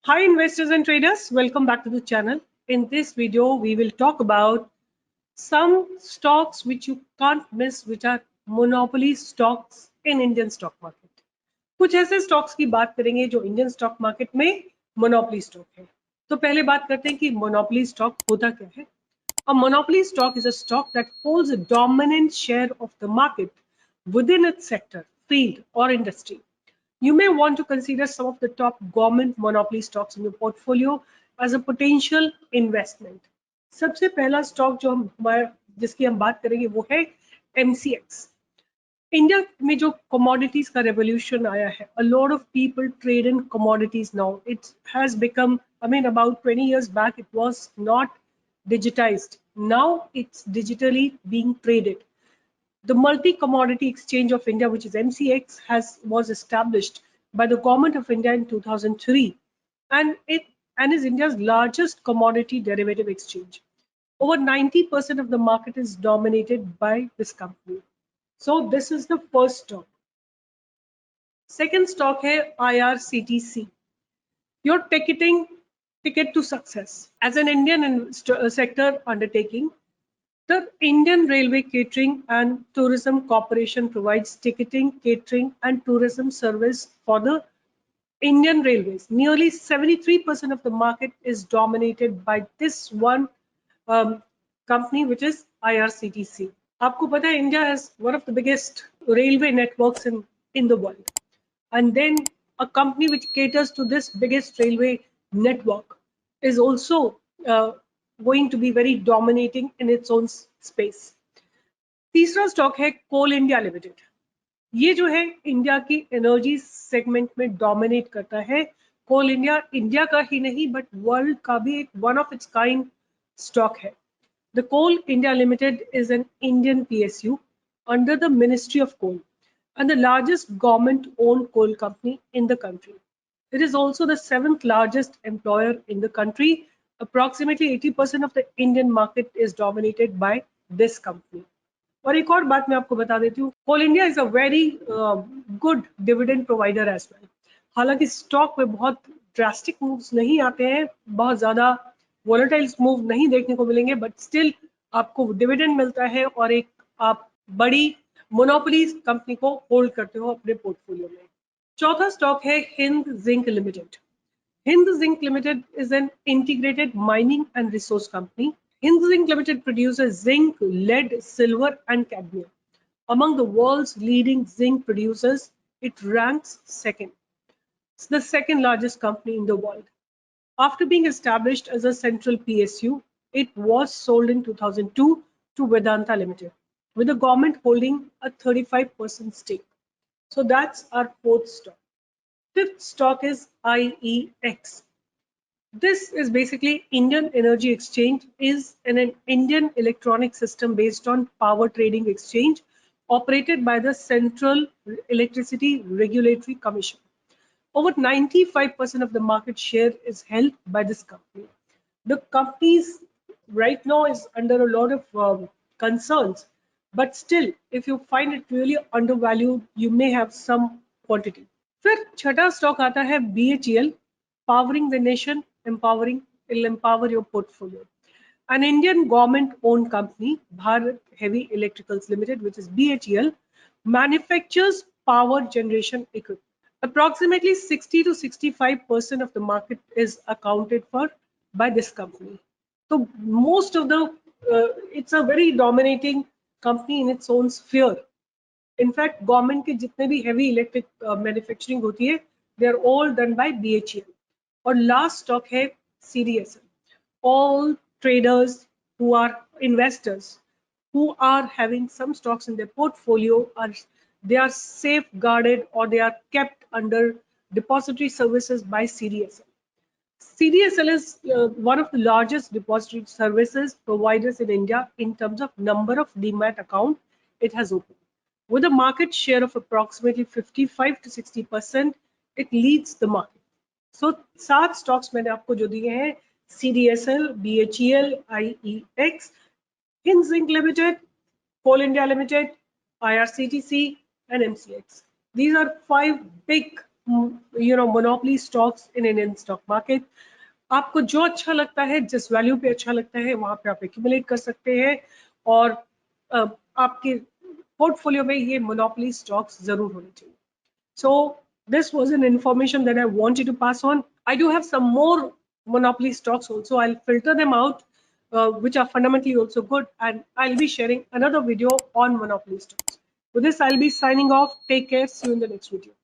Hi investors and traders, welcome back to the channel. In this video, we will talk about some stocks which you can't miss, which are monopoly stocks in Indian stock market. कुछ ऐसे stocks की बात करेंगे जो Indian stock market में monopoly stock है. तो पहले बात करते हैं कि monopoly stock होता क्या है. A monopoly stock is a stock that holds a dominant share of the market within its sector, field or industry. You may want to consider some of the top government monopoly stocks in your portfolio as a potential investment. सबसे पहला stock जो जिसकी हम बात करेंगे वो है MCX. India में जो commodities का revolution आया है, a lot of people trade in commodities now. It has become, about 20 years back it was not digitized. Now it's digitally being traded. The Multi-Commodity Exchange of India, which is MCX, was established by the Government of India in 2003, and is India's largest commodity derivative exchange. Over 90% of the market is dominated by this company. So this is the first stock. Second stock है IRCTC. Your ticket to success. As an Indian sector undertaking, the Indian Railway Catering and Tourism Corporation provides ticketing, catering and tourism service for the Indian Railways. Nearly 73% of the market is dominated by this one company, which is IRCTC. आपको पता है India has one of the biggest railway networks in the world. And then a company which caters to this biggest railway network is also going to be very dominating in its own space. तीसरा stock है कोल India limited. ये जो है India की energy segment में dominate करता है. कोल India का ही नहीं बट वर्ल्ड का भी एक one of its kind stock है. The Coal India Limited is an Indian PSU under the Ministry of Coal and the largest government-owned coal company in the country. It is also the 7th largest employer in the country. Approximately 80% of the Indian market is dominated by this company. और एक और बात मैं आपको बता देती हूँ, Coal India is a very good dividend provider as well. हालांकि स्टॉक में बहुत ड्रास्टिक मूव्स नहीं आते हैं, बहुत ज्यादा वोलेटाइल मूव नहीं देखने को मिलेंगे, बट स्टिल आपको डिविडेंड मिलता है और एक आप बड़ी मोनोपोली कंपनी को होल्ड करते हो अपने पोर्टफोलियो में. चौथा स्टॉक है Hind zinc limited. Hind Zinc Limited is an integrated mining and resource company. Hind Zinc Limited produces zinc, lead, silver, and cadmium. Among the world's leading zinc producers, it ranks second. It's the second largest company in the world. After being established as a central PSU, it was sold in 2002 to Vedanta Limited, with the government holding a 35% stake. So that's our fourth stock. Fifth stock is IEX. This is basically Indian Energy Exchange, is an Indian electronic system based on power trading exchange operated by the Central Electricity Regulatory Commission. Over 95% of the market share is held by this company. The company right now is under a lot of concerns, but still, if you find it really undervalued, you may have some quantity. फिर छठा stock आता है BHEL, powering the nation, empower your portfolio. An Indian government-owned company, Bharat Heavy Electricals Limited, which is BHEL, manufactures power generation equipment. Approximately 60 to 65% of the market is accounted for by this company. So most of the, it's a very dominating company in its own sphere. In fact government के जितने भी heavy electric manufacturing होती है, they are all done by BHEL. और last stock है CDSL. All traders who are investors who are having some stocks in their portfolio they are safeguarded or they are kept under depository services by CDSL. CDSL is one of the largest depository services providers in India in terms of number of demat account it has opened. With a market share of approximately 55 to 60%, it leads the market. So, 7 stocks मैंने आपको जो दिए हैं, CDSL, BHEL, IEX, Hind Zinc Limited, Coal India Limited, IRCTC, and MCX. These are 5 big monopoly stocks in Indian stock market. आपको जो अच्छा लगता है, जिस वैल्यू पे अच्छा लगता है, वहां पे आप एक्यूमुलेट कर सकते हैं और आपके पोर्टफोलियो में ये मोनोपोली स्टॉक्स जरूर होने चाहिए. So this was an information that I wanted to pass on. I do have some more monopoly stocks also. I'll filter them out, which are fundamentally also good, and I'll be sharing another video on monopoly stocks. With this, I'll be signing off. Take care. See you in the next video.